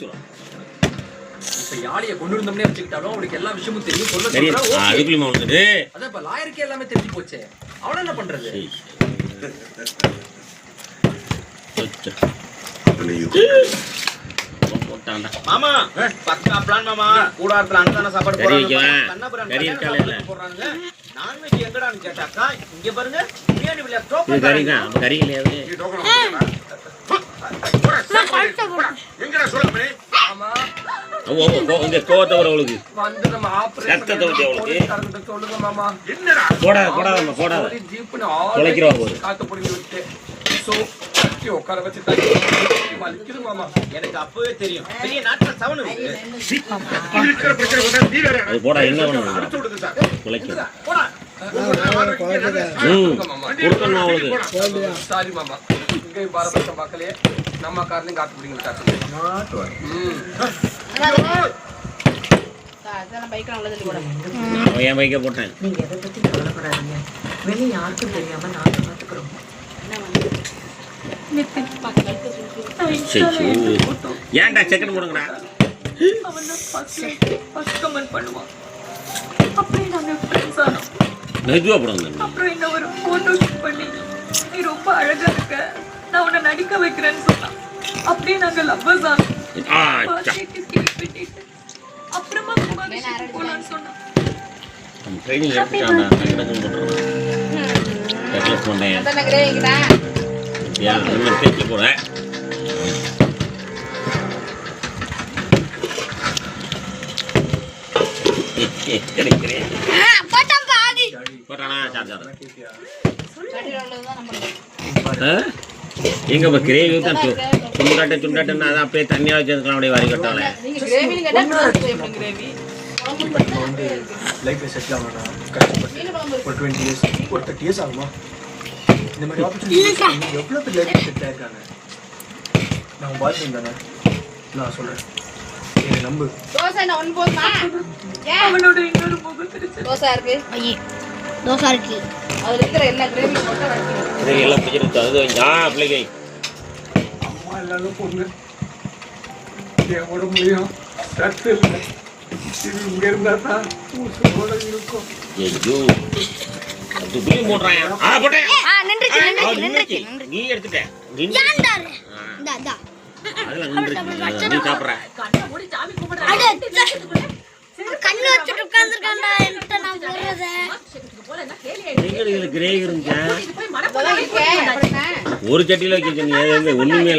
சொல்லுவான். இப்ப யாழிய கொண்டு இருந்தோம்னே வச்சுக்கிட்டாலும் அவனுக்கு எல்லா விஷயமும் தெரியும். சொல்ல அதுக்குள்ளே வந்துட்டு அதான் இப்ப லாயருக்கே எல்லாமே தெரிஞ்சு போச்சே. அவன என்ன பண்றது? மாமா பக்கா பிளான் மாமா. கூடாரத்துல அண்ணன சாப்பாடு போறாங்க. போறாங்க. நான்வெஜ் எங்கடான்னு கேட்டாக்கா இங்க பாருங்க பிரியாணி விளையா டோக்கன் கறிதான். கறி இல்லையாது. எங்கடா சொல்லுமே ஆமா இந்த கோவத்தை அவளுக்கு வந்து நம்ம ரத்தத்தை ஊத்தி அவளுக்கு சொல்லுங்க மாமா. என்னடா போடாதம்மா போடாத ஜீப்னு குலைக்கிறோம் போது காத்து புடிங்கி விட்டு சோ கட்டி உட்கார வச்சு தள்ளி வலிக்குது மாமா. எனக்கு அப்பவே தெரியும். பெரிய நாட்டுல சவனு அது போடா என்ன பண்ணுறது குலைக்கும். போடா கொடுக்கணும் அவளுக்கு. சாரி மாமா. இங்கேயும் பாரபட்சம் பார்க்கலையே. நம்ம காரனையும் காத்து பிடிங்க காட்டு. என் பைக்கை போட்டேன். நீங்க எதை பத்தி கவலைப்படாதீங்க. வெளியே யாருக்கும் தெரியாம நாங்க பாத்துக்கிறோம். ஏன்டா செகண்ட் போடுங்கடா. மெதுவா போடுங்க. அப்புறம் என்ன ஒரு போட்டோ ஷூட் பண்ணி நீ ரொம்ப அழகா இருக்க, நான் உன்னை நடிக்க வைக்கிறேன்னு சொன்னான். அப்படியே நாங்க லவ்வர்ஸ் ஆனோம். அப்புறமா போலான்னு சொன்னான். ட்ரைனிங் எடுத்துட்டான்டா. நான் கிடக்கு பண்ணேன். நான் தேய்க்க போகிறேன். கிடைக்கிறேன் போட்டானா சார்ஜர் எங்க கிரேவி தான் சுண்டாட்டுன்னா அதான் அப்படியே தண்ணியாக வச்சிருக்கலாம். அப்படியே வரி கட்டால லைஃப்ல செட்டில் ஆகணும். கஷ்டப்பட்டு ஒரு 20 இயர்ஸ் ஒரு 30 இயர்ஸ் ஆகுமா? இந்த மாதிரி ஆப்பர்ச்சுனிட்டி எவ்வளோ பேர் லைஃப்ல செட்டில் ஆயிருக்காங்க. நான் பாய் ஃப்ரெண்ட் தானே. நான் சொல்றேன் என்னை நம்பு. அவனோட இன்னொரு முகம் தெரிச்சு. தோசை இருக்கு. அதுல இருக்கிற எல்லா கிரேவி போட்டு கிரேவி எல்லாம் பிடிச்சிருக்கு. அது பிள்ளைங்க அம்மா எல்லாரும் பொண்ணு என் உடம்புலையும் சத்து இல்லை. இது இங்க இருந்தா தான் ஊசோட இருக்கும். ஐயோ துப்பி போடுறான். போட்டேன். நீ எடுத்துட்டேன். அதெல்லாம் நீ சாப்பிட்ற கண்ணு வச்சுட்டு உட்கார்ந்துருக்காண்டா. நான் சொல்றதே கிரேவி இருந்துச்சா ஒரு சட்டியில் வைக்க ஒண்ணுமே இல்லை.